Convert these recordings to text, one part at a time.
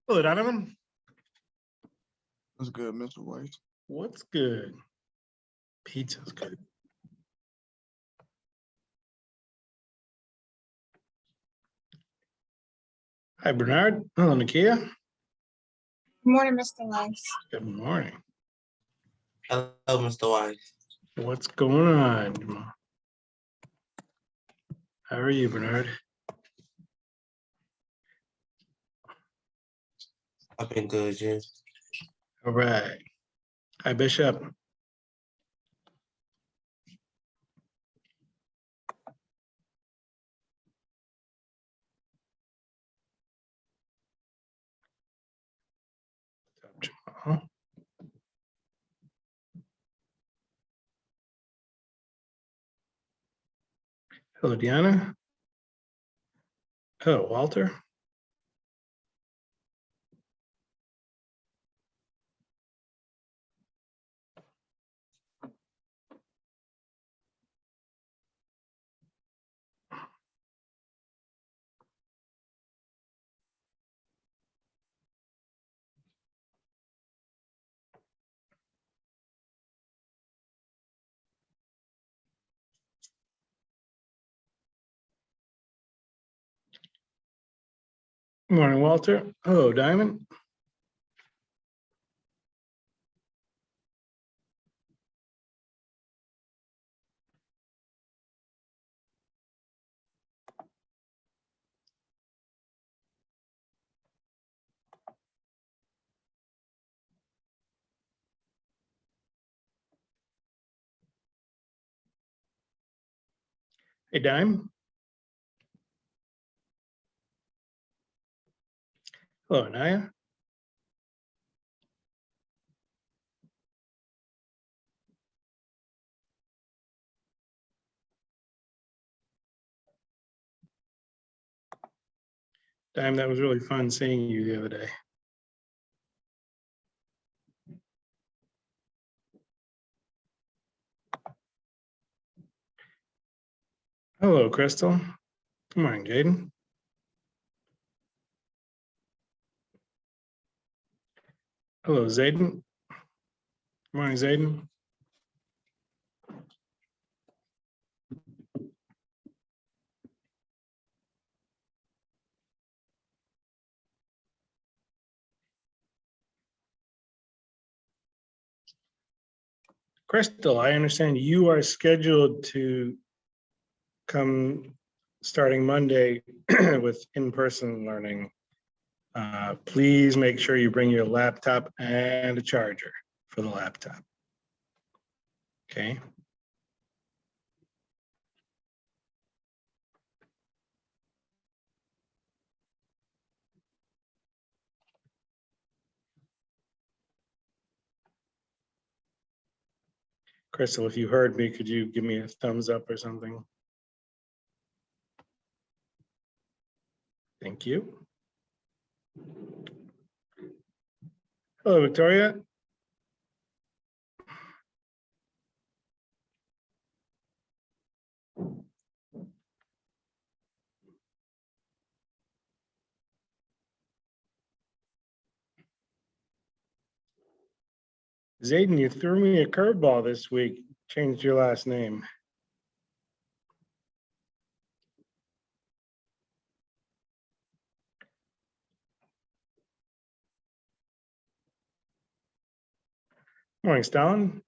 Hello, Donovan. That's good, Mr. Weiss. What's good? Pizza's good. Hi, Bernard. Hello, Nakia. Good morning, Mr. Weiss. Good morning. Hello, Mr. Weiss. What's going on? How are you, Bernard? I've been good, Jim. All right. Hi, Bishop. What's up, Jamal? Hello, Deanna. Hello, Walter. Good morning, Walter. Hello, Diamond. Hey, Dime. Hello, Anaya. Dime, that was really fun seeing you the other day. Hello, Crystal. Good morning, Jaden. Hello, Zayden. Good morning, Zayden. Crystal, I understand you are scheduled to come starting Monday with in-person learning. Please make sure you bring your laptop and a charger for the laptop. Okay. Crystal, if you heard me, could you give me a thumbs up or something? Thank you. Hello, Victoria. Zayden, you threw me a curveball this week. Changed your last name. Morning, Stalin.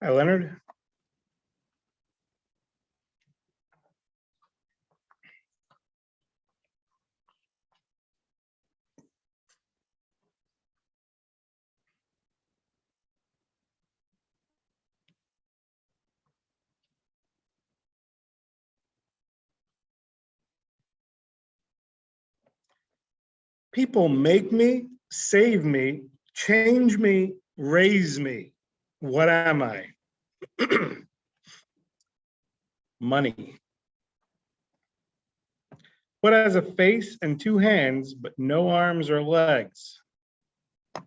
Hi, Leonard. People make me, save me, change me, raise me. What am I? Money. What has a face and two hands, but no arms or legs? A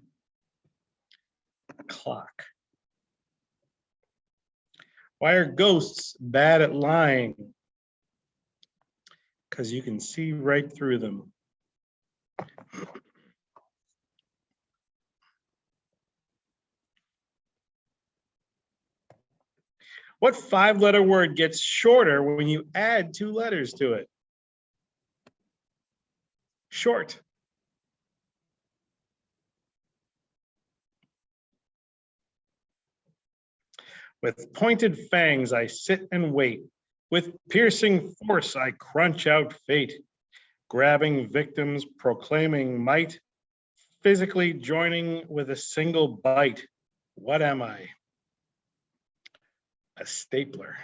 clock. Why are ghosts bad at lying? Because you can see right through them. What five-letter word gets shorter when you add two letters to it? Short. With pointed fangs, I sit and wait. With piercing force, I crunch out fate. Grabbing victims, proclaiming might. Physically joining with a single bite. What am I? A stapler.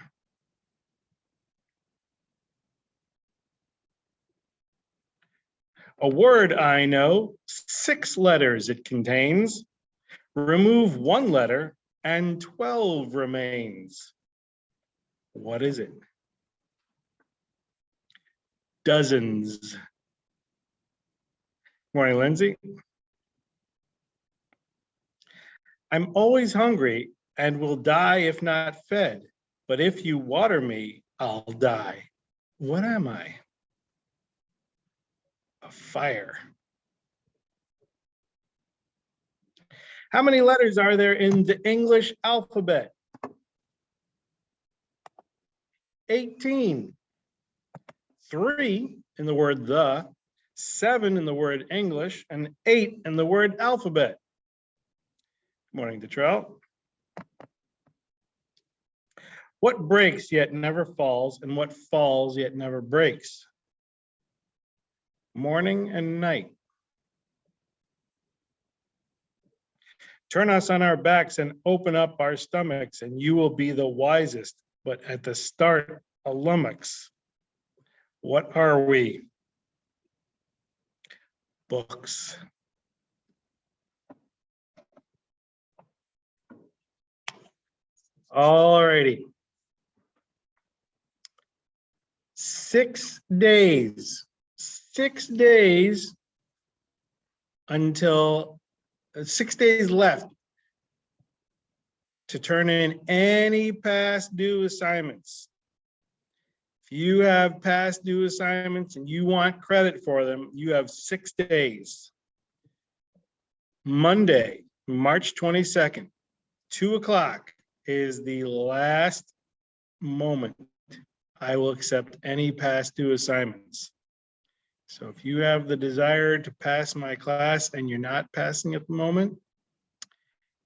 A word I know, 6 letters it contains. Remove 1 letter and 12 remains. What is it? Dozens. Morning, Lindsay. I'm always hungry and will die if not fed. But if you water me, I'll die. What am I? A fire. How many letters are there in the English alphabet? 18. 3 in the word the, 7 in the word English, and 8 in the word alphabet. Good morning, Detrell. What breaks yet never falls, and what falls yet never breaks? Morning and night. Turn us on our backs and open up our stomachs, and you will be the wisest, but at the start, a lummox. What are we? Books. All righty. 6 days. 6 days until 6 days left to turn in any past due assignments. If you have past due assignments and you want credit for them, you have 6 days. Monday, March 22nd, 2 o'clock is the last moment I will accept any past due assignments. So if you have the desire to pass my class and you're not passing at the moment,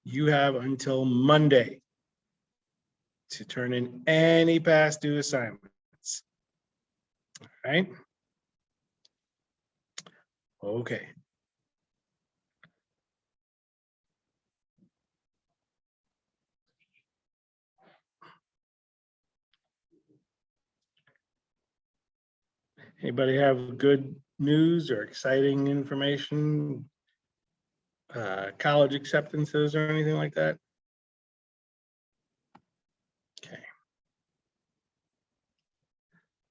you have until Monday to turn in any past due assignments. All right? Okay. Anybody have good news or exciting information? College acceptances or anything like that? Okay.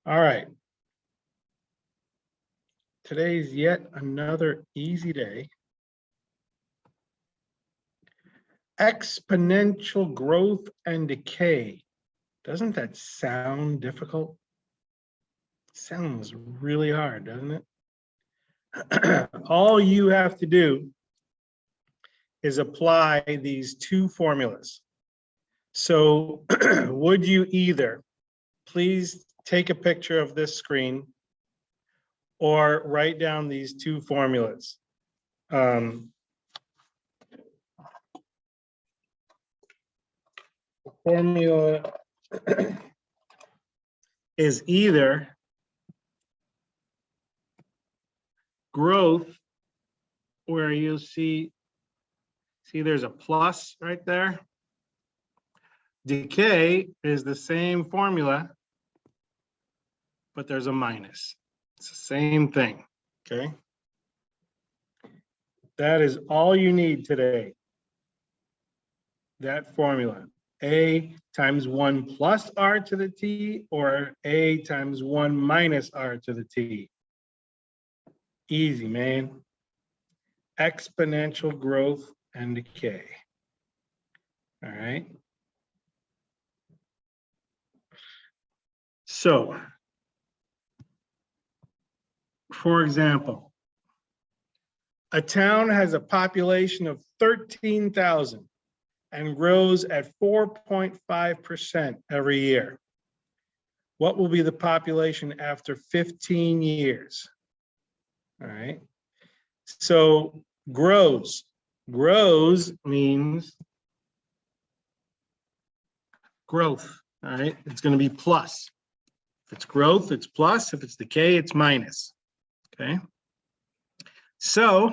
All right. Today's yet another easy day. Exponential growth and decay. Doesn't that sound difficult? Sounds really hard, doesn't it? All you have to do is apply these 2 formulas. So would you either please take a picture of this screen or write down these 2 formulas? Formula is either growth, where you'll see there's a plus right there. Decay is the same formula, but there's a minus. It's the same thing, okay? That is all you need today. That formula, A times 1 plus R to the T or A times 1 minus R to the T. Easy, man. Exponential growth and decay. All right. So, for example, a town has a population of 13,000 and grows at 4.5% every year. What will be the population after 15 years? All right. So grows means growth. All right. It's going to be plus. If it's growth, it's plus. If it's decay, it's minus. Okay. So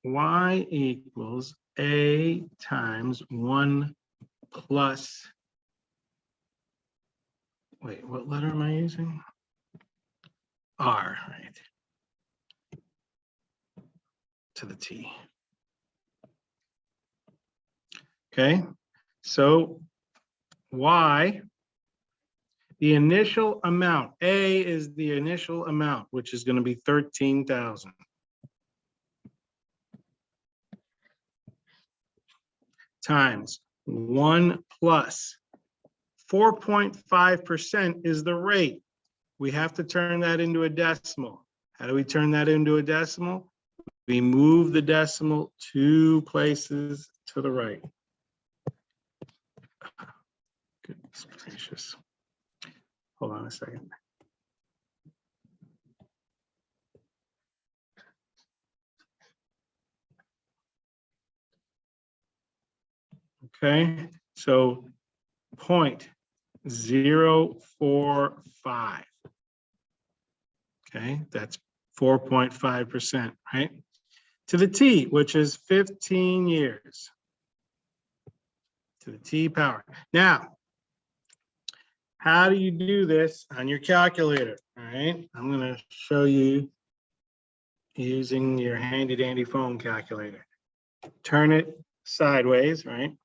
y equals a times 1 plus, wait, what letter am I using? R, right? To the T. Okay, so y, the initial amount, A is the initial amount, which is going to be 13,000. Times 1 plus 4.5% is the rate. We have to turn that into a decimal. How do we turn that into a decimal? We move the decimal 2 places to the right. Goodness gracious. Hold on a second. Okay, so 0.045. Okay, that's 4.5%, right? To the T, which is 15 years. To the T power. Now, how do you do this on your calculator? All right, I'm going to show you using your handy dandy phone calculator. Turn it sideways, right?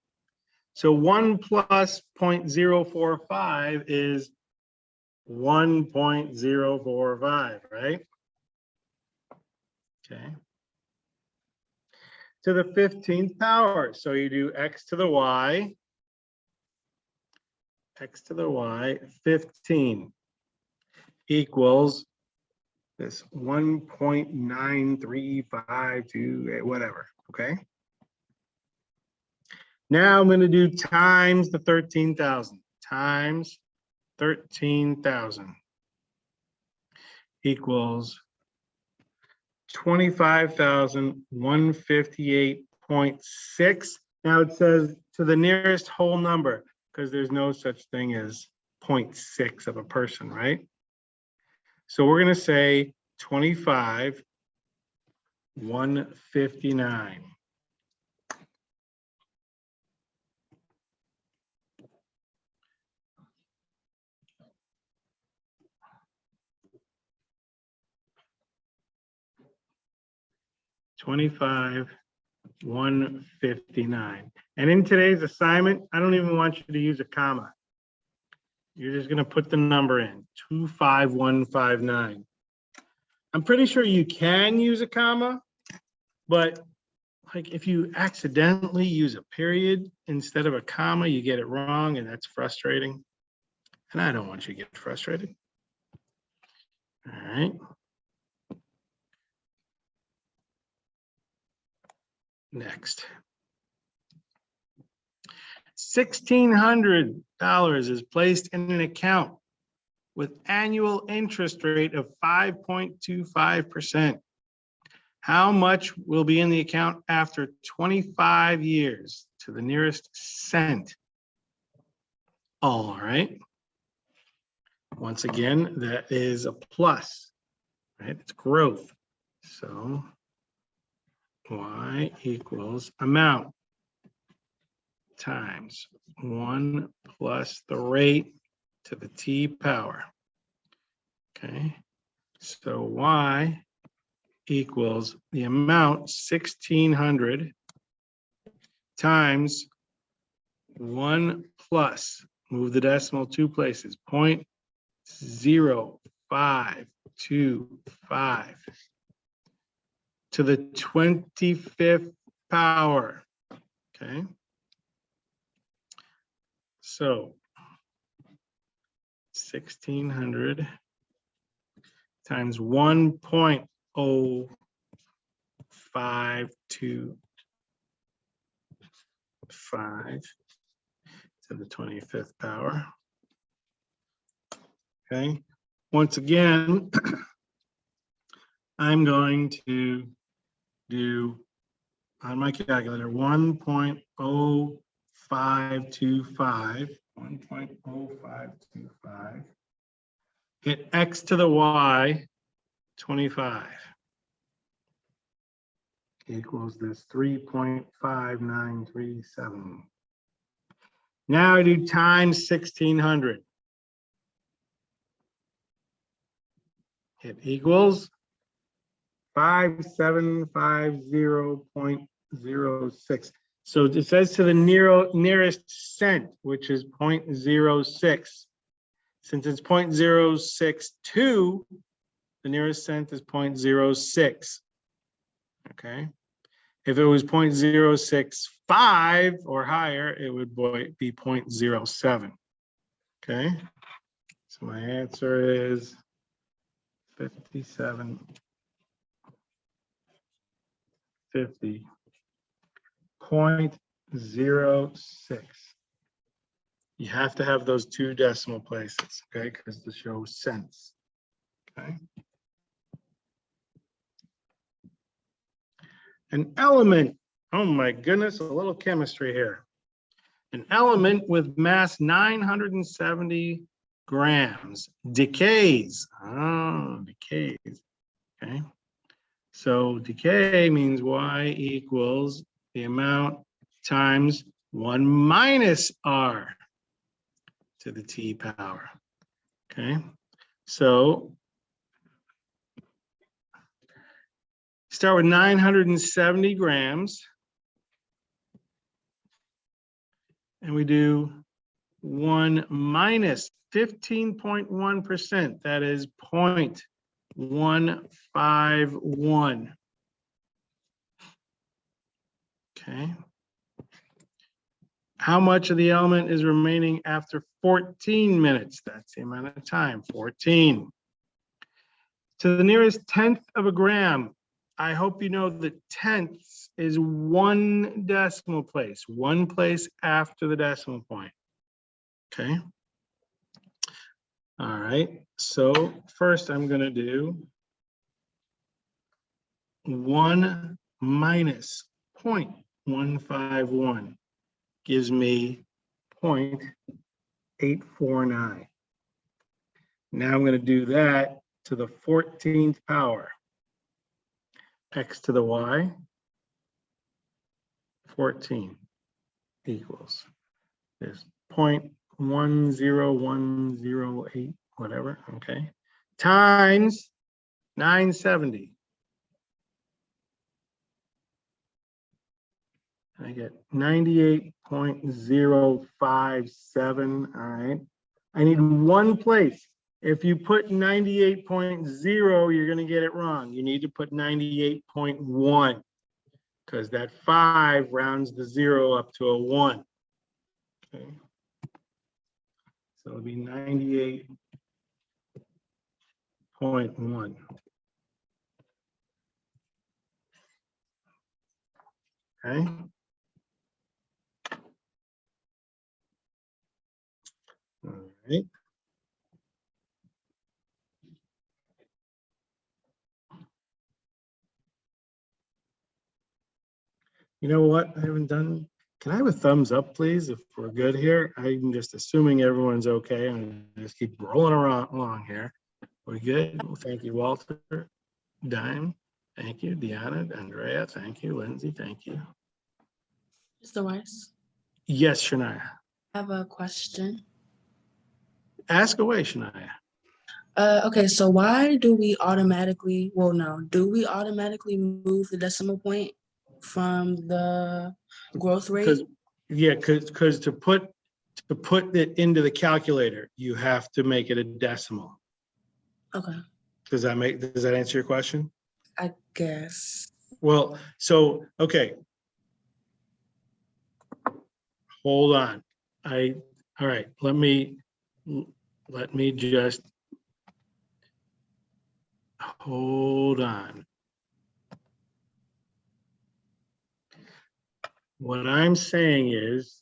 So 1 plus 0.045 is 1.045, right? Okay. To the 15th power. So you do x to the y, 15 equals this 1.9352, whatever, okay? Now I'm going to do times the 13,000, times 13,000 equals 25,158.6. Now it says to the nearest whole number because there's no such thing as 0.6 of a person, right? So we're going to say 25,159. $25,159. And in today's assignment, I don't even want you to use a comma. You're just going to put the number in, 25159. I'm pretty sure you can use a comma, but like if you accidentally use a period instead of a comma, you get it wrong, and that's frustrating. And I don't want you to get frustrated. All right. Next. $1,600 is placed in an account with annual interest rate of 5.25%. How much will be in the account after 25 years to the nearest cent? All right. Once again, that is a plus, right? It's growth. So y equals amount times 1 plus the rate to the t power. Okay, so y equals the amount 1,600 times 1 plus, move the decimal 2 places, 0.0525 to the 25th power. Okay. So 1600 times 1.0525 to the 25th power. Okay. Once again, I'm going to do on my calculator 1.0525, 1.0525, hit x to the y, 25 equals this 3.5937. Now I do times 1600. It equals 5750.06. So it says to the nearest cent, which is 0.06. Since it's 0.062, the nearest cent is 0.06. Okay. If it was 0.065 or higher, it would be 0.07. Okay. So my answer is 5750.06. You have to have those two decimal places, okay, because to show cents. Okay. An element, oh my goodness, a little chemistry here. An element with mass 970 grams decays. Oh, decays. Okay. So decay means y equals the amount times 1 minus r to the t power. Okay. So start with 970 grams. And we do 1 minus 15.1%. That is 0.151. Okay. How much of the element is remaining after 14 minutes? That's the amount of time, 14. To the nearest tenth of a gram. I hope you know that tenths is 1 decimal place, 1 place after the decimal point. Okay. All right. So first I'm going to do 1 minus 0.151 gives me 0.849. Now I'm going to do that to the 14th power. X to the y, 14 equals this 0.10108, whatever, okay, times 970. I get 98.057, all right. I need 1 place. If you put 98.0, you're going to get it wrong. You need to put 98.1 because that 5 rounds the 0 up to a 1. Okay. So it'll be 98.1. Okay. All right. You know what? I haven't done. Can I have a thumbs up, please, if we're good here? I'm just assuming everyone's okay. I'm gonna just keep rolling along here. We're good. Well, thank you, Walter. Dime. Thank you, Deanna, Andrea. Thank you, Lindsay. Thank you. Mr. Weiss, Yes, Shania. I have a question. Ask away, Shania. Okay, so why do we automatically, do we automatically move the decimal point from the growth rate? Because to put to put it into the calculator, you have to make it a decimal. Okay, Does that answer your question? I guess. Well, so, okay. Hold on. All right, let me just hold on. What I'm saying is,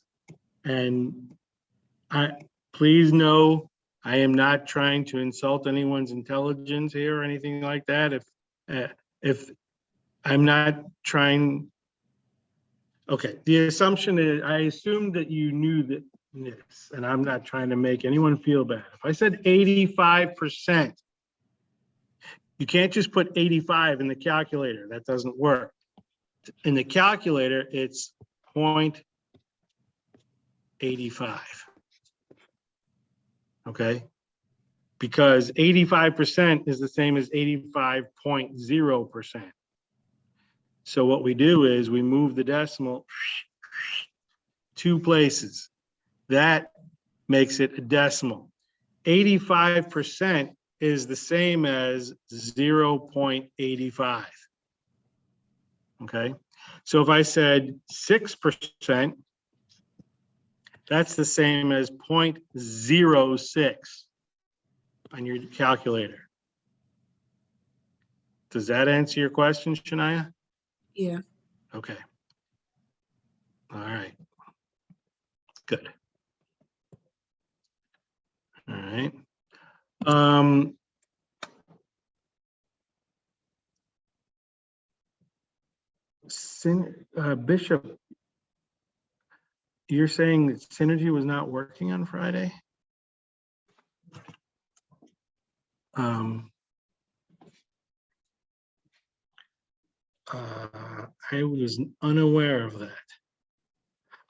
and please know, I am not trying to insult anyone's intelligence here or anything like that. If I'm not trying, okay, the assumption is, I assumed that you knew that this, and I'm not trying to make anyone feel bad. If I said 85%, you can't just put 85 in the calculator. That doesn't work. In the calculator, it's 0.85. Okay? Because 85% is the same as 85.0%. So what we do is we move the decimal 2 places. That makes it a decimal. 85% is the same as 0.85. Okay, so if I said 6%, that's the same as 0.06 on your calculator. Does that answer your question, Shania? Yeah. Okay. All right. Good. All right. Bishop, you're saying that Synergy was not working on Friday? I was unaware of that.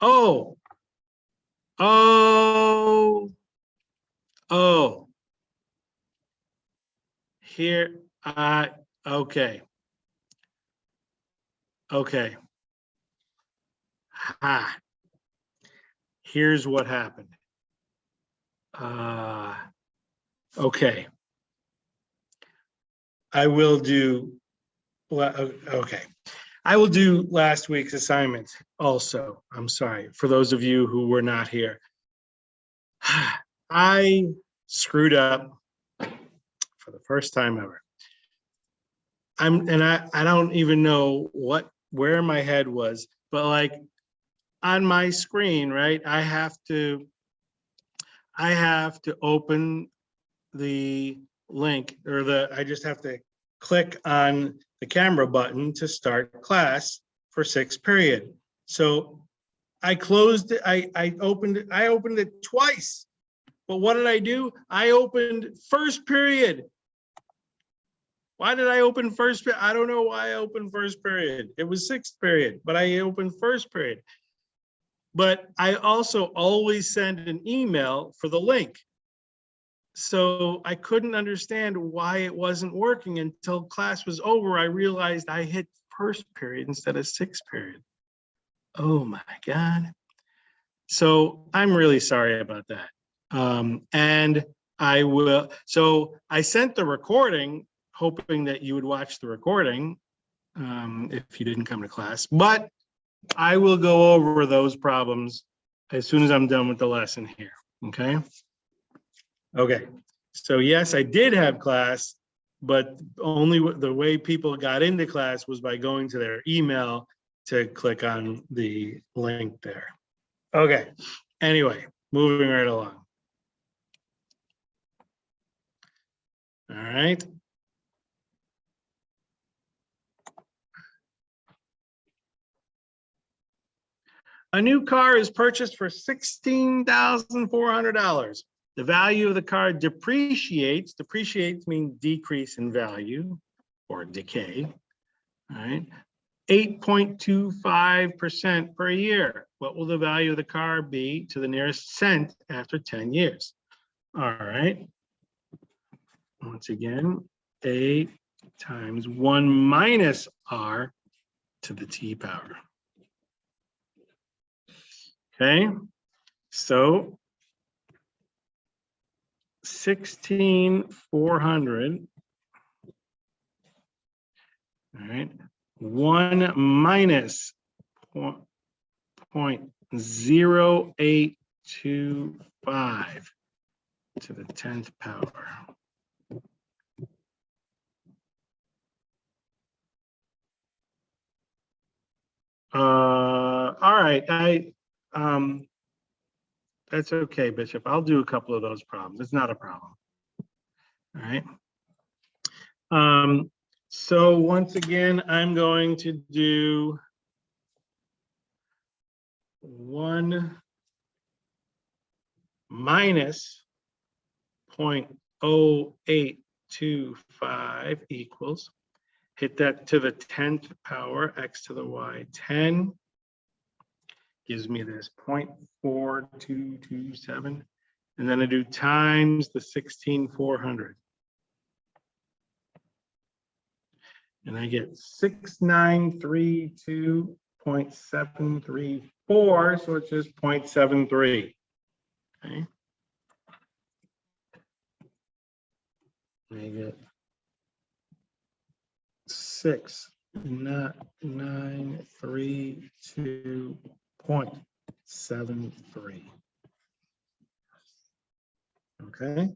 Oh, here, okay. Okay. Ha. Here's what happened. Okay. I will do, okay. I will do last week's assignment also. I'm sorry for those of you who were not here. I screwed up for the first time ever. I don't even know where my head was, but like on my screen, right? I have to open the link, or I just have to click on the camera button to start class for 6th period. So I closed it, I opened it twice. But what did I do? I opened 1st period. Why did I open 1st period? I don't know why I opened 1st period. It was 6th period, but I opened 1st period. But I also always send an email for the link. So I couldn't understand why it wasn't working until class was over. I realized I hit 1st period instead of 6th period. Oh my God. So I'm really sorry about that. And I will, so I sent the recording hoping that you would watch the recording if you didn't come to class, but I will go over those problems as soon as I'm done with the lesson here, okay? Okay, so yes, I did have class, but only the way people got into class was by going to their email to click on the link there. Okay, anyway, moving right along. All right. A new car is purchased for $16,400. The value of the car depreciates. Depreciates means decrease in value or decay. All right. 8.25% per year. What will the value of the car be to the nearest cent after 10 years? All right. Once again, A times 1 minus R to the T power. Okay. So 16,400. All right, 1 minus 0.0825 to the 10th power. All right, that's okay, Bishop. I'll do a couple of those problems. It's not a problem. All right. So once again, I'm going to do 1 minus 0.0825 equals, hit that to the 10th power, x to the y 10, gives me this 0.4227, and then I do times the 16,400. And I get 6932.734, so it's just 0.73. Okay. I get 6932.73. Okay,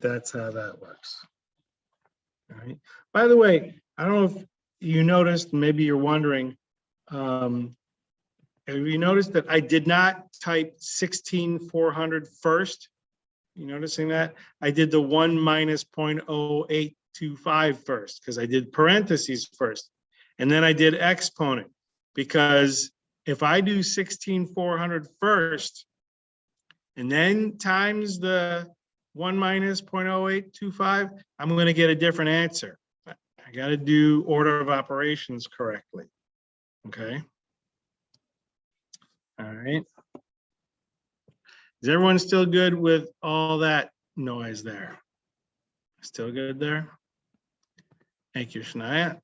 that's how that works. All right. By the way, I don't know if you noticed, maybe you're wondering, have you noticed that I did not type 16,400 first? You noticing that? I did the 1 minus 0.0825 first because I did parentheses first. And then I did exponent, because if I do 16,400 first and then times the 1 minus 0.0825, I'm going to get a different answer. I got to do order of operations correctly. Okay. All right. Is everyone still good with all that noise there? Still good there? Thank you, Shania.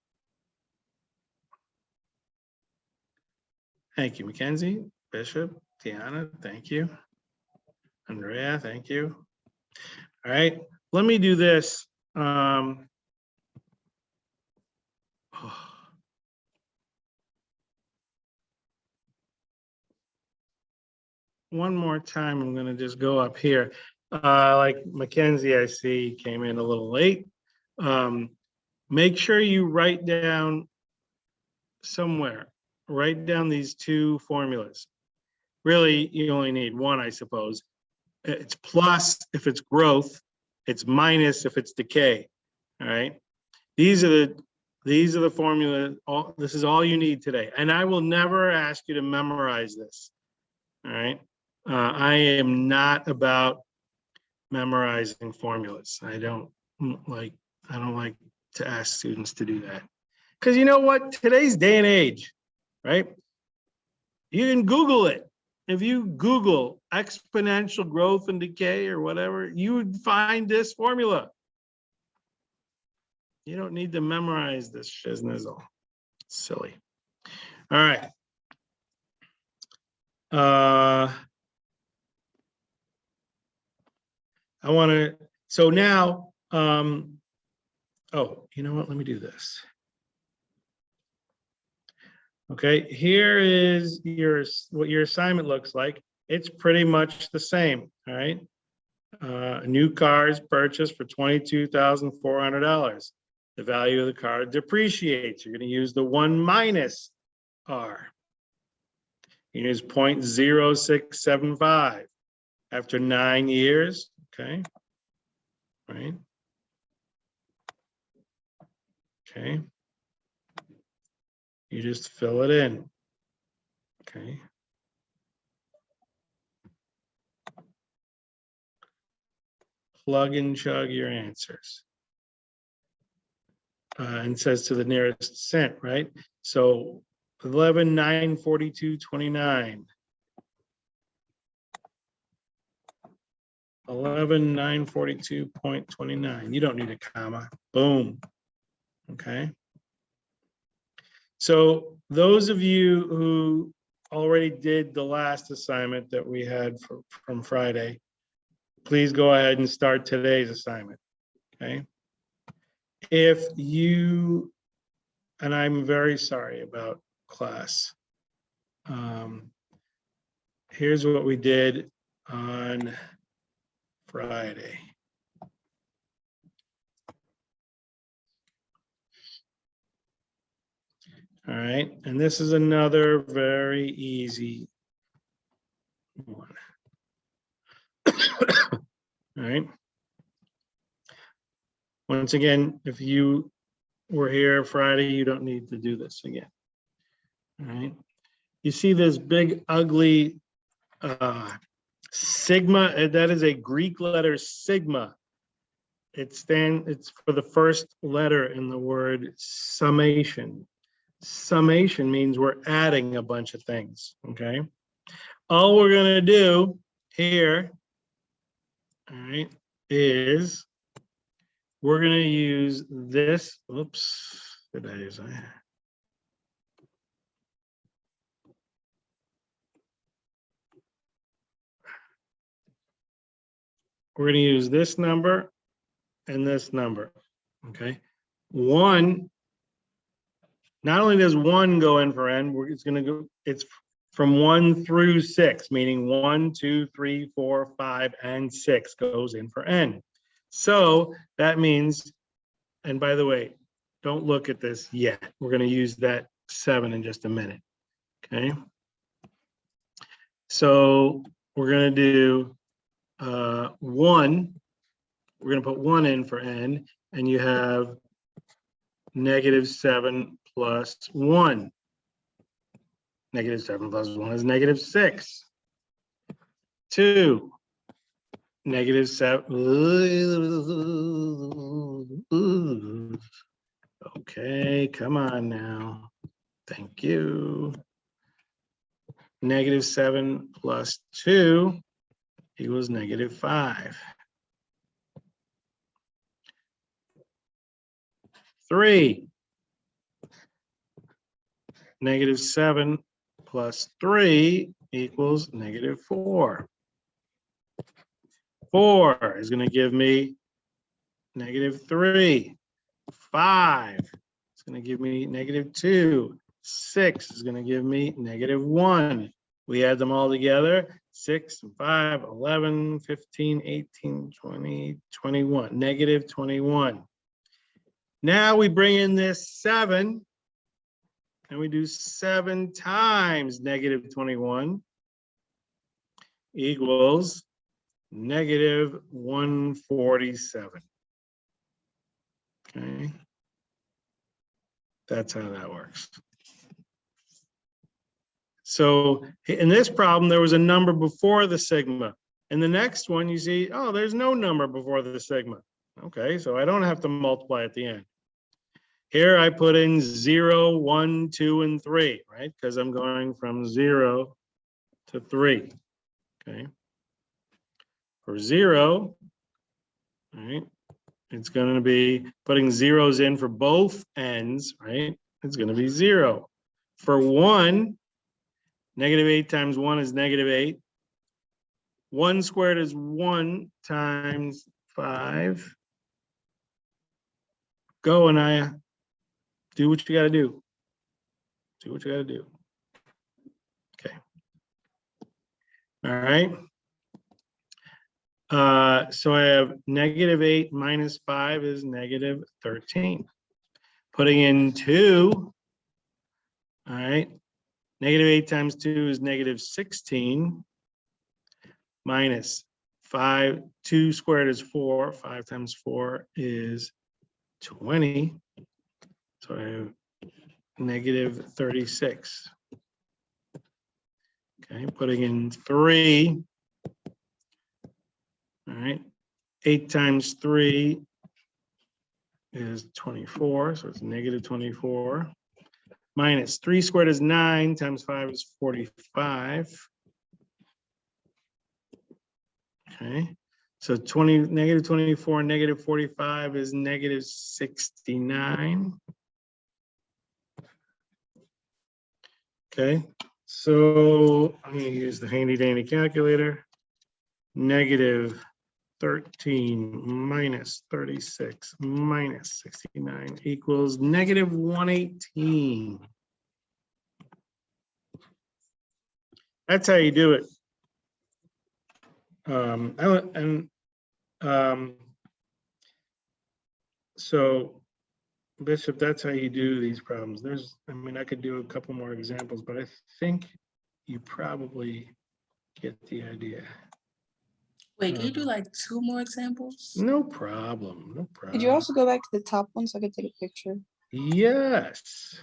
Thank you, Mackenzie, Bishop, Tiana, thank you. Andrea, thank you. All right, let me do this. One more time, I'm gonna just go up here. Like Mackenzie, I see came in a little late. Make sure you write down somewhere, write down these two formulas. Really, you only need one, I suppose. It's plus if it's growth, it's minus if it's decay. All right. These are the formula. This is all you need today. And I will never ask you to memorize this. All right. I am not about memorizing formulas. I don't like to ask students to do that. Because you know what? Today's day and age, right? You can Google it. If you Google exponential growth and decay or whatever, you would find this formula. You don't need to memorize this shiznazzle. Silly. All right. I want to, so now, oh, you know what? Let me do this. Okay, here is what your assignment looks like. It's pretty much the same, all right? New cars purchased for $22,400. The value of the car depreciates. You're going to use the 1 minus R. You use 0.0675 after 9 years, okay? Right? Okay. You just fill it in, okay? Plug and chug your answers. And says to the nearest cent, right? So 11,942.29. 11,942.29. You don't need a comma. Boom. Okay. So those of you who already did the last assignment that we had from Friday, please go ahead and start today's assignment, okay? If you, and I'm very sorry about class. Here's what we did on Friday. All right, and this is another very easy one. All right. Once again, if you were here Friday, you don't need to do this again. All right. You see this big ugly sigma, that is a Greek letter sigma. It's for the first letter in the word summation. Summation means we're adding a bunch of things, okay? All we're gonna do here, all right, is we're gonna use this, oops, did I use that? We're gonna use this number and this number, okay? One, not only does one go in for n, it's from 1 through 6, meaning 1, 2, 3, 4, 5, and 6 goes in for n. So that means, and by the way, don't look at this yet. We're going to use that 7 in just a minute, okay? So we're going to do 1. We're going to put 1 in for n, and you have -7 plus 1. -7 plus 1 is -6. 2, -7. Okay, come on now. Thank you. -7 plus 2 equals -5. 3, -7 plus 3 equals -4. 4 is going to give me -3. 5 is going to give me -2. 6 is going to give me -1. We add them all together. 6 and 5, 11, 15, 18, 20, 21, -21. Now we bring in this 7, and we do 7 times -21 equals -147. Okay, that's how that works. So in this problem, there was a number before the sigma. In the next one, you see, oh, there's no number before the sigma. Okay, so I don't have to multiply at the end. Here I put in 0, 1, 2, and 3, right? Because I'm going from 0 to 3. Okay. For 0, all right, it's going to be putting zeros in for both ends, right? It's going to be 0. For 1, -8 times 1 is -8. 1 squared is 1 times 5. Go, Anaya. Do what you got to do. Do what you got to do. Okay. All right. So I have -8 minus 5 is -13. Putting in 2. All right. -8 times 2 is -16. Minus 5, 2 squared is 4. 5 times 4 is 20. So I have -36. Okay, putting in 3. All right, 8 times 3 is 24, so it's -24. Minus 3 squared is 9, times 5 is 45. Okay, so -24, -45 is -69. Okay, So I'm gonna use the handy dandy calculator. Negative 13 minus 36 minus 69 equals negative 118. That's how you do it. So Bishop, that's how you do these problems. I mean, I could do a couple more examples, but I think you probably get the idea. Wait, can you do like 2 more examples? No problem, no Could you problem. also go back to the top one so I could take a picture? Yes.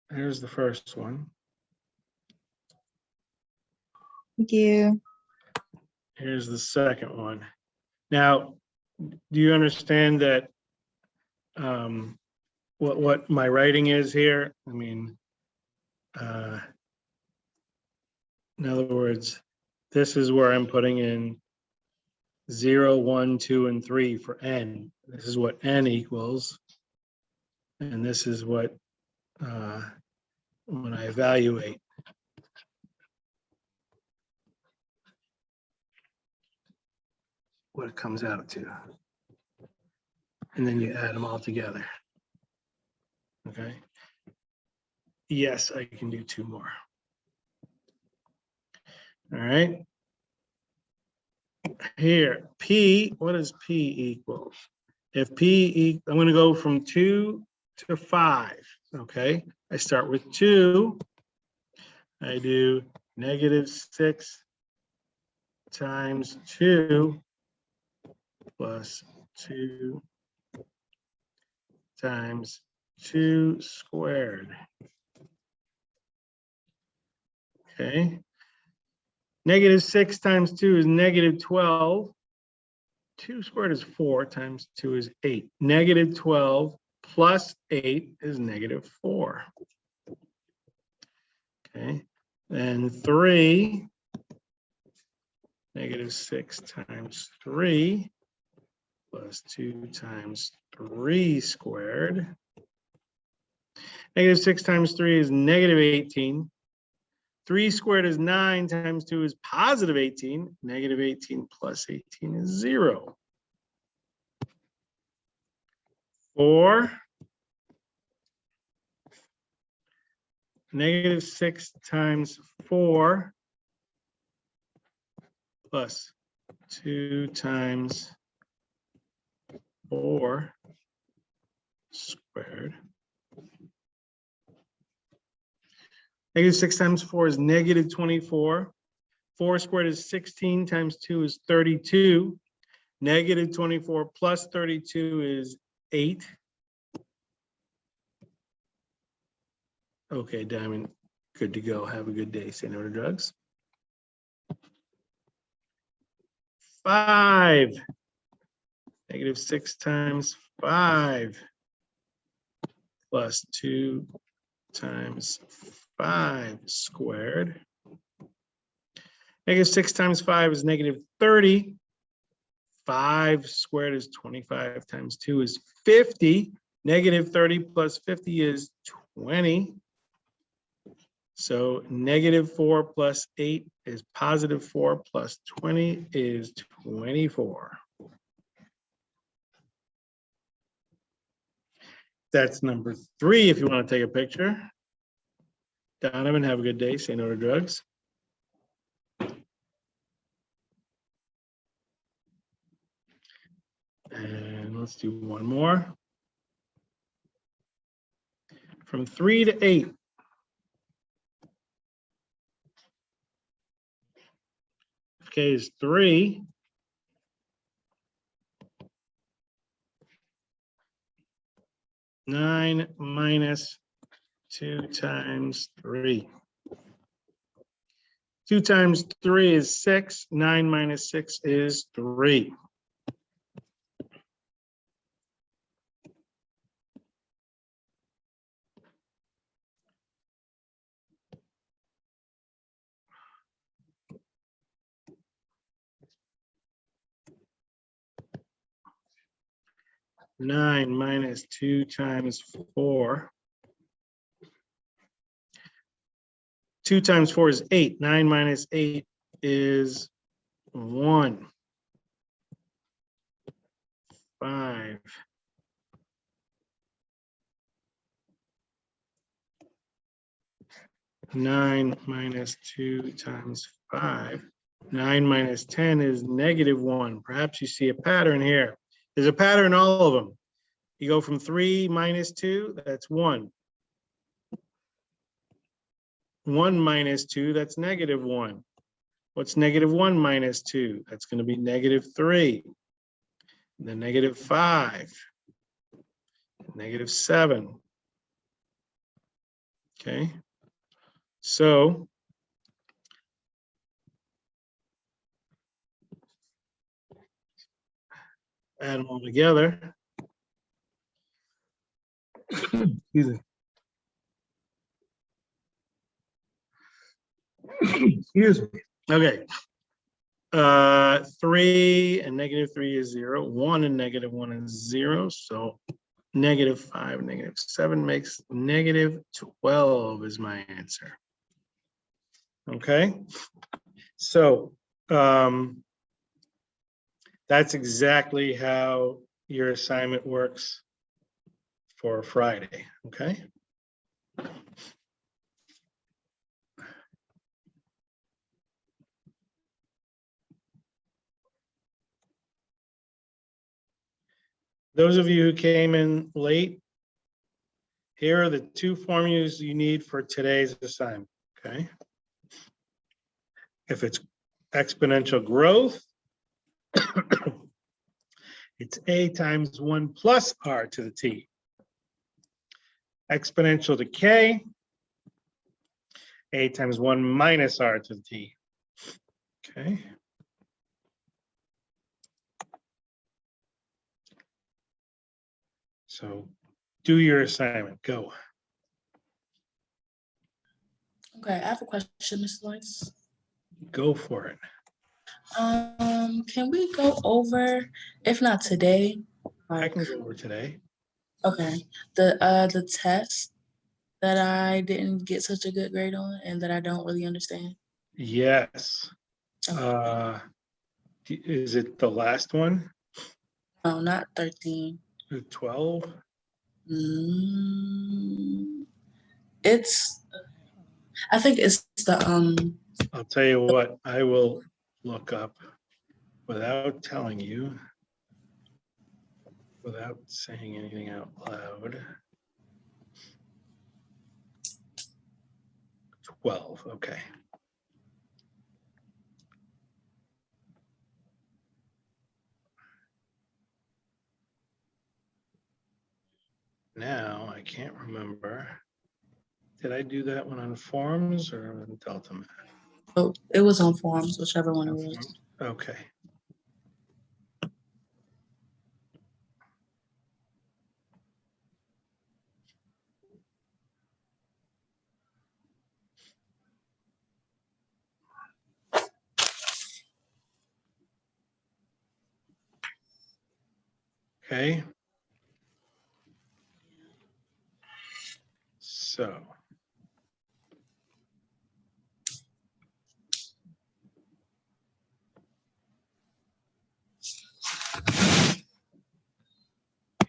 Here's the first one. Thank you. Here's the second one. Now, do you understand that what my writing is here? I mean, in other words, this is where I'm putting in 0, 1, 2, and 3 for n. This is what n equals. And this is what, when I evaluate. What it comes out to. And then you add them all together. Okay. Yes, I can do 2 more. All right. Here, P, what does P equal? If P, I'm going to go from 2 to 5. Okay. I start with 2. I do negative 6 times 2 plus 2 times 2 squared. Okay. Negative 6 times 2 is negative 12. 2 squared is 4 times 2 is 8. Negative 12 plus 8 is negative 4. Okay. Then 3, negative 6 times 3 plus 2 times 3 squared. Negative 6 times 3 is negative 18. 3 squared is 9 times 2 is positive 18. Negative 18 plus 18 is 0. 4. Negative 6 times 4 plus 2 times 4 squared. Negative 6 times 4 is negative 24. 4 squared is 16 times 2 is 32. Negative 24 plus 32 is 8. Okay, Diamond, good to go. Have a good day. Say no to drugs. 5. Negative 6 times 5 plus 2 times 5 squared. Negative 6 times 5 is negative 30. 5 squared is 25 times 2 is 50. Negative 30 plus 50 is 20. So negative 4 plus 8 is positive 4 plus 20 is 24. That's number 3 if you want to take a picture. Donovan, have a good day. Say no to drugs. And let's do one more. From 3 to 8. If K is 3, nine minus 2 times 3. 2 times 3 is 6. 9 minus 6 is 3. 9 minus 2 times 4. 2 times 4 is 8. 9 minus 8 is 1. 5. 9 minus 2 times 5. 9 minus 10 is -1. Perhaps you see a pattern here. There's a pattern in all of them. You go from 3 minus 2, that's 1. 1 minus 2, that's -1. What's -1 minus 2? That's going to be -3. Then -5. -7. Okay. So add them all together. Excuse me. Excuse me. Okay. 3 and -3 is 0. 1 and -1 is 0. So -5, -7 makes -12 is my answer. Okay. So that's exactly how your assignment works for Friday. Okay. Those of you who came in late, here are the 2 formulas you need for today's assignment, okay? If it's exponential growth, it's a times 1 plus r to the t. Exponential decay, a times 1 minus r to the t, okay? So do your assignment, go. Okay, I have a question, Mr. Weiss. Go for it. Can we go over, if not today, I like, can go over today. okay, the test that I didn't get such a good grade on and that I don't really understand? Yes. Is it the last one? No, not 13. The 12? It's, I think it's the, I'll tell you what, I will look up without telling you, without saying anything out loud. 12, okay. Now, I can't remember. Did I do that one on forms or on Delta Math? oh, it was on forms, whichever one it was. Okay. Okay. So.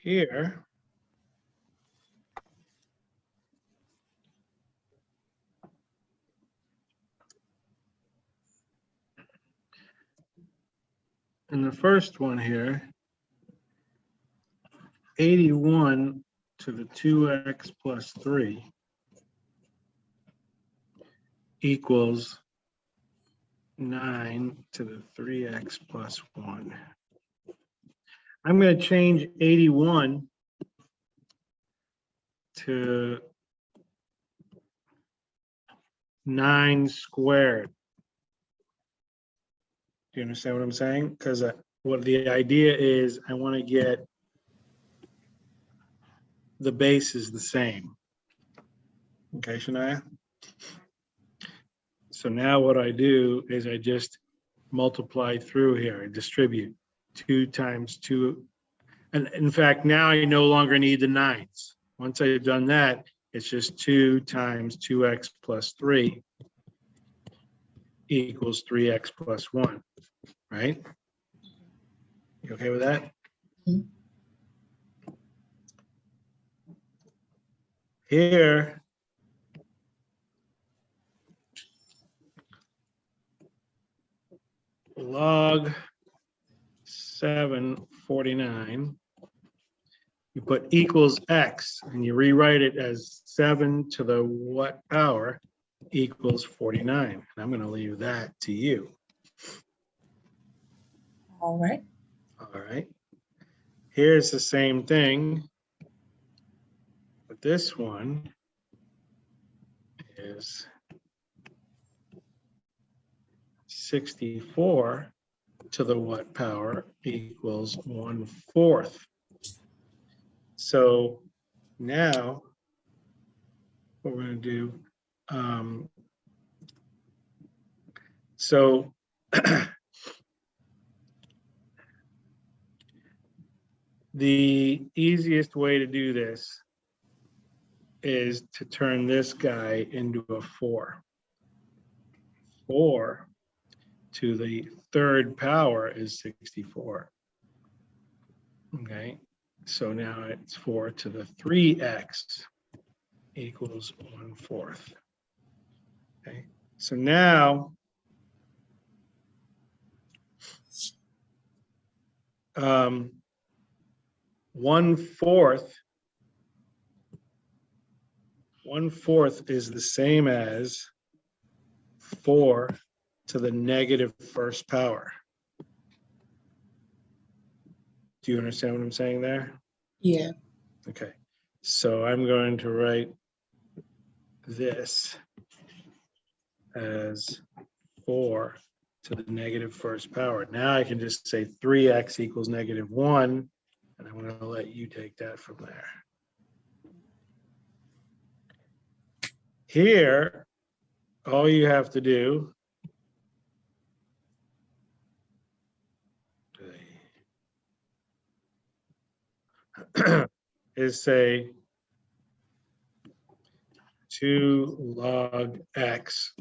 Here. In the first one here, 81 to the 2x plus 3 equals 9 to the 3x plus 1. I'm going to change 81 to 9 squared. Do you understand what I'm saying? Because what the idea is, I want to get the base is the same. Okay, Shania? So now what I do is I just multiply through here. I distribute 2 times 2 And in fact, now I no longer need the nines. Once I've done that, it's just 2 times 2x plus 3 equals 3x plus 1, right? You okay with that? Mhm. Here, log 749, you put equals x and you rewrite it as 7 to the what power equals 49. And I'm going to leave that to you. All right. All right. Here's the same thing, but this one is 64 to the what power equals 1/4. So now what we're going to do, so the easiest way to do this is to turn this guy into a 4. 4 to the third power is 64. Okay, so now it's 4 to the 3x equals 1/4. Okay, so now 1/4 is the same as 4 to the negative first power. Do you understand what I'm saying there? Yeah. Okay, so I'm going to write this as 4 to the negative first power. Now I can just say 3x equals -1, and I'm going to let you take that from there. Here, all you have to do is say 2 log x.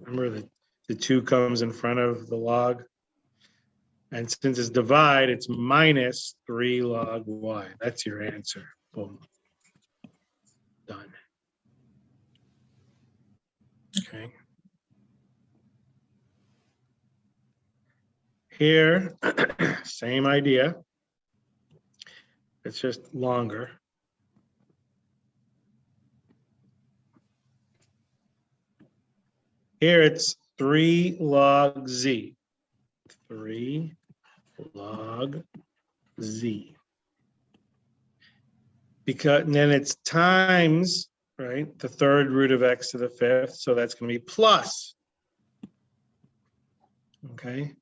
Remember that the 2 comes in front of the log. And since it's divide, it's minus 3 log y. That's your answer. Boom. Done. Okay. Here, same idea. It's just longer. Here it's 3 log z. 3 log z. Because and then it's times, right, the third root of x to the 5th. So that's going to be plus. Okay.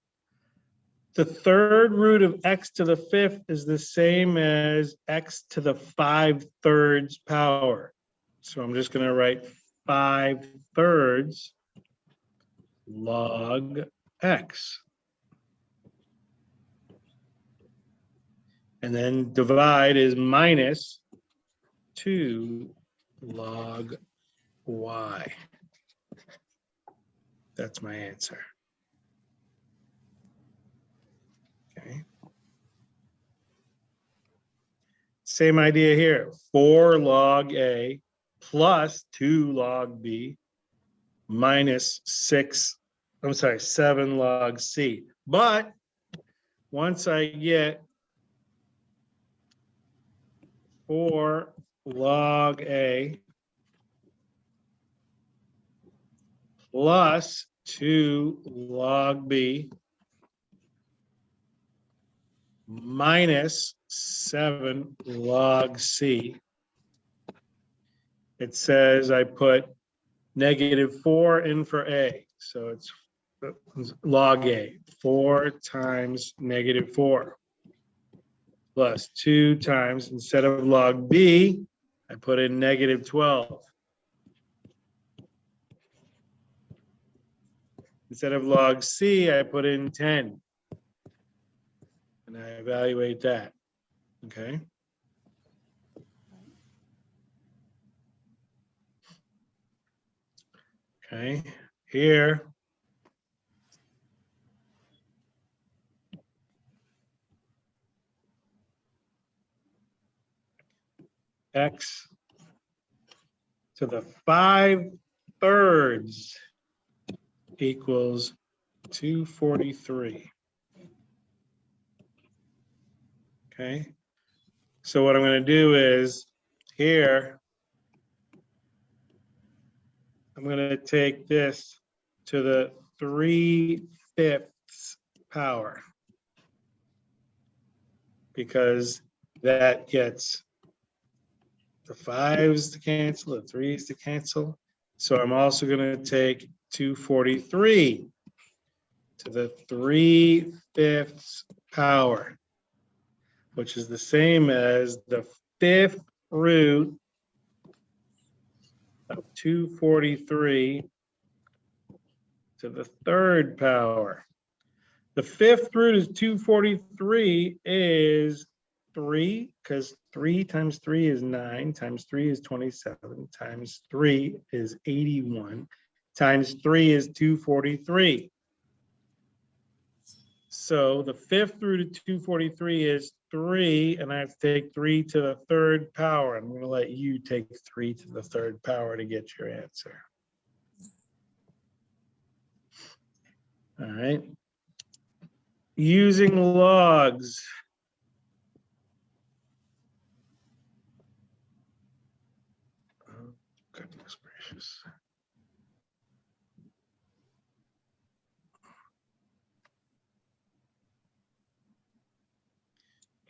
The third root of x to the 5th is the same as x to the 5/3 power. So I'm just going to write 5/3 log x. And then divide is minus 2 log y. That's my answer. Okay. Same idea here. 4 log a plus 2 log b minus 7 log c. But once I get 4 log a plus 2 log b minus 7 log c, it says I put -4 in for a. So it's log a. 4 times -4 plus 2 times, instead of log b, I put in -12. Instead of log c, I put in 10. And I evaluate that. Okay. Okay, here. X to the 5/3 equals 243. Okay, so what I'm going to do is here, I'm going to take this to the 3/5 power, because that gets the 5s to cancel, the 3s to cancel. So I'm also going to take 243 to the 3/5 power, which is the same as the 5th root of 243 to the 3rd power. The 5th root of 243 is 3, because 3 times 3 is 9, times 3 is 27, times 3 is 81, times 3 is 243. So the 5th root of 243 is 3, and I have to take 3 to the 3rd power. I'm going to let you take 3 to the 3rd power to get your answer. All right. Using logs. Oh, goodness gracious.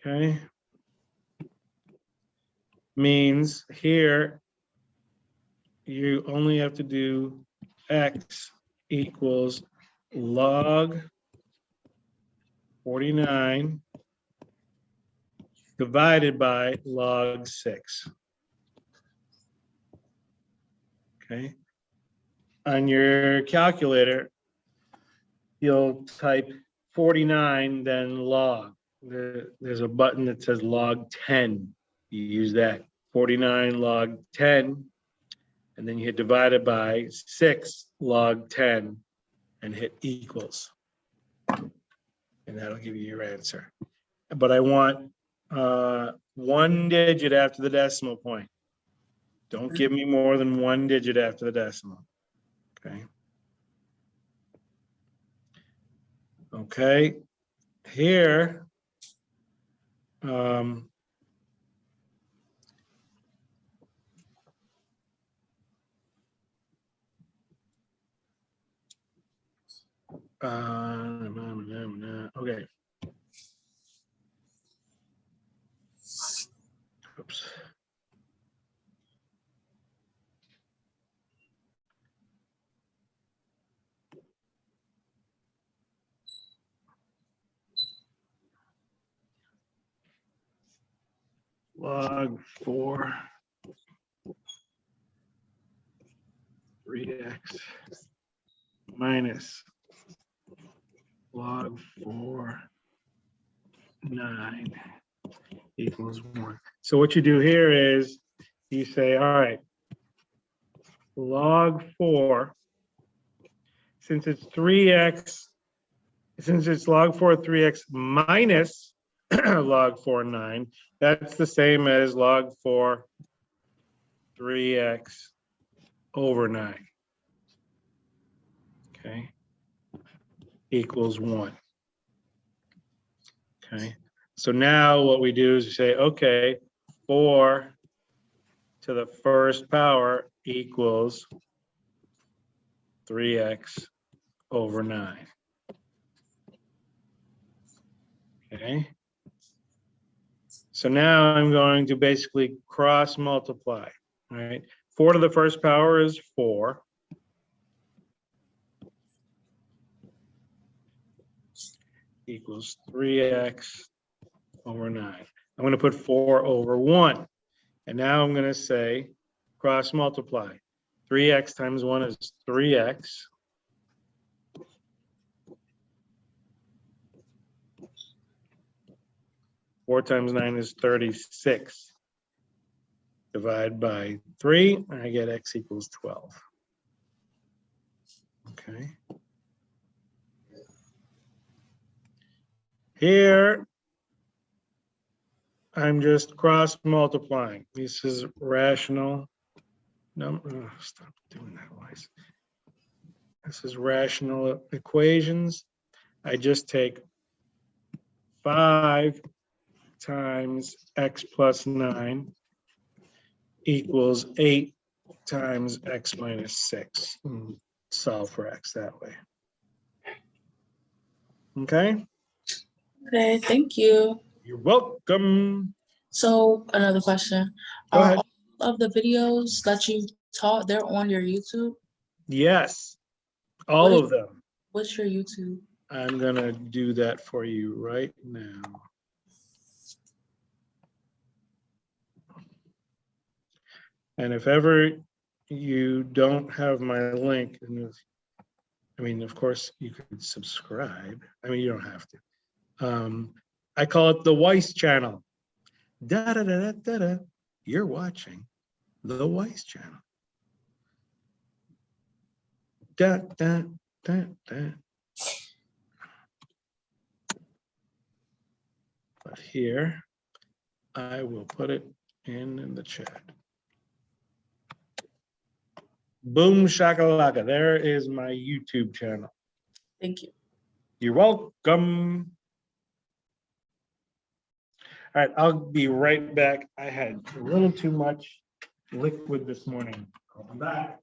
Okay. Means here, you only have to do x equals log 49 divided by log 6. Okay. On your calculator, you'll type 49, then log. There's a button that says log 10. You use that. 49 log 10, and then you hit divided by 6 log 10 and hit equals. And that'll give you your answer. But I want 1 digit after the decimal point. Don't give me more than 1 digit after the decimal. Okay. Okay. Here, okay. Oops. Log 4, 3x minus log 4, 9 equals 1. So what you do here is you say, all right, log 4, since it's 3x, since it's log 4, 3x minus log 4, 9, that's the same as log 4, 3x over 9. Okay, equals 1. Okay, so now what we do is we say, okay, 4 to the 1st power equals 3x over 9. Okay, so now I'm going to basically cross multiply. All right, 4 to the 1st power is 4. Equals 3x over 9. I'm going to put 4 over 1. And now I'm going to say cross multiply. 3x times 1 is 3x. 4 times 9 is 36. Divide by 3, I get x equals 12. Okay. Here, I'm just cross multiplying. This is rational number. Stop doing that, Wise. This is rational equations. I just take 5 times x plus 9 equals 8 times x minus 6. Solve for x that way. Okay, Okay, thank you. you're welcome. So another question. Go Are ahead. all of the videos that you taught, they're on your YouTube? Yes, all What of them. What's your YouTube? I'm gonna do that for you right now. And if ever you don't have my link, I mean, of course, you could subscribe. I mean, you don't have to. I call it the Weiss channel. Da da da da da da. You're watching the Weiss channel. Da da da da. But here, I will put it in the chat. Boom shakalaka. There is my YouTube channel. Thank you. You're welcome. All right, I'll be right back. I had a little too much liquid this morning. I'll be back.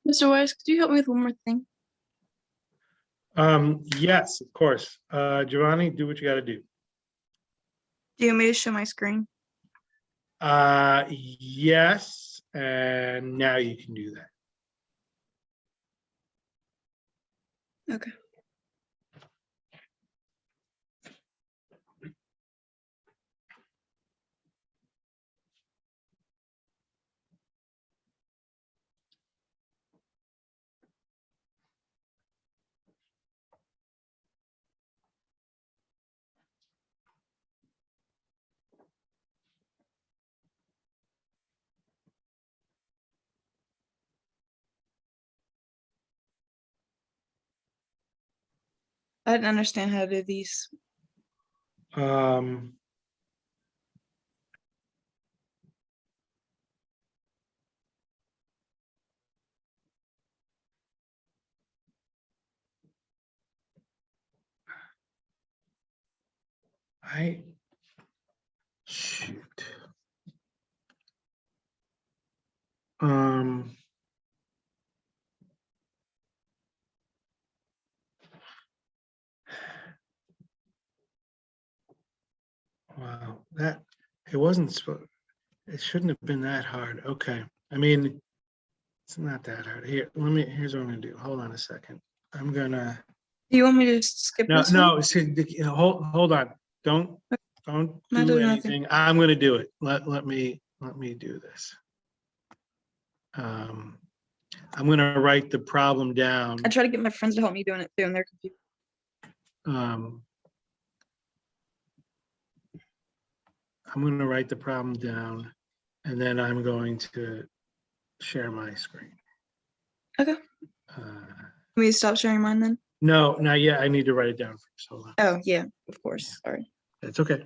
Mr. Weiss, could you help me with one more thing? Yes, of course. Giovanni, do what you gotta do. Do you want me to show my screen? Yes, and now you can do that. Okay. I didn't understand how to do these. Um, shoot. Um, wow, it wasn't it shouldn't have been that hard. Okay. I mean, it's not that hard. Here's what I'm gonna do. Hold on a second. I'm gonna, Do you want me to just skip no, this one? no, see, hold on. Don't Not do doing nothing. anything. I'm gonna do it. Let me do this. I'm gonna write the problem down. I try to get my friends to help me doing it too, and they're confused. I'm going to write the problem down, and then I'm going to share my screen. Okay. Uh, Can we stop sharing mine then? no, not yet. I need to write it down first. Hold on. Oh, yeah, of course. Sorry. It's okay.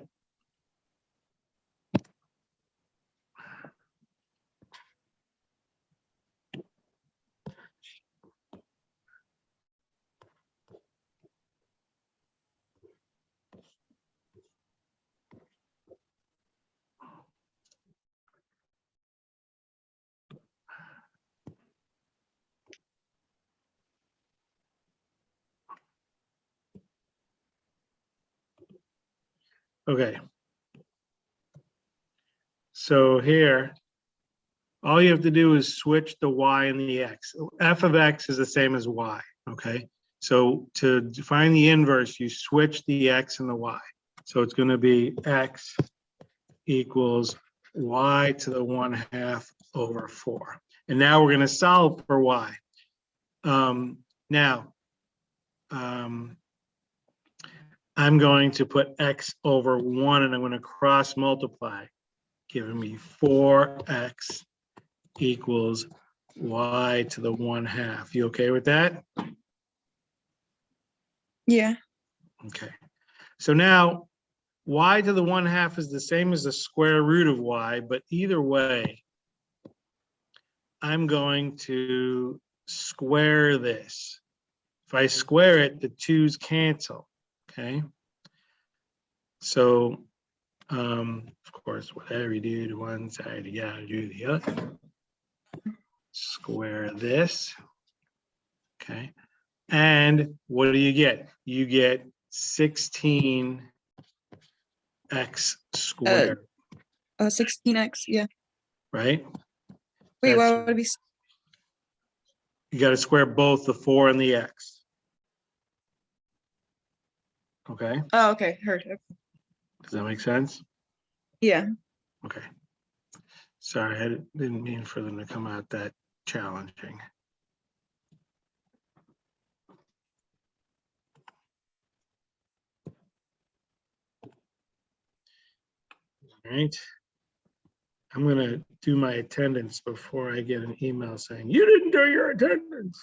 Okay. So here, all you have to do is switch the y and the x. F of x is the same as y, okay? So to define the inverse, you switch the x and the y. So it's going to be x equals y to the 1/2 over 4. And now we're going to solve for y. Now, I'm going to put x over 1 and I'm going to cross multiply, giving me 4x equals y to the 1/2. You okay with that? Yeah. Okay. So now y to the 1/2 is the same as the square root of y, but either way, I'm going to square this. If I square it, the 2's cancel, okay? So, of course, whatever you do to one side, you gotta do the other. Square this, okay? And what do you get? You get 16x squared, 16x. Yeah. right? Wait, why That's- would it be? You gotta square both the 4 and the x. Okay, Oh, okay. Heard. Okay. does that make sense? Yeah. Okay. Sorry, I didn't mean for them to come out that challenging. All right. I'm gonna do my attendance before I get an email saying, you didn't do your attendance.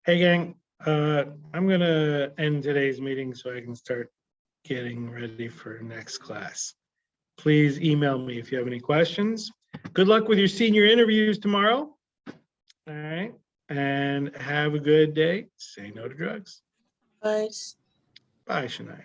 Hey, gang, I'm gonna end today's meeting so I can start getting ready for next class. Please email me if you have any questions. Good luck with your senior interviews tomorrow. All right, and have a good day. Say no to drugs. But Bye, Shania.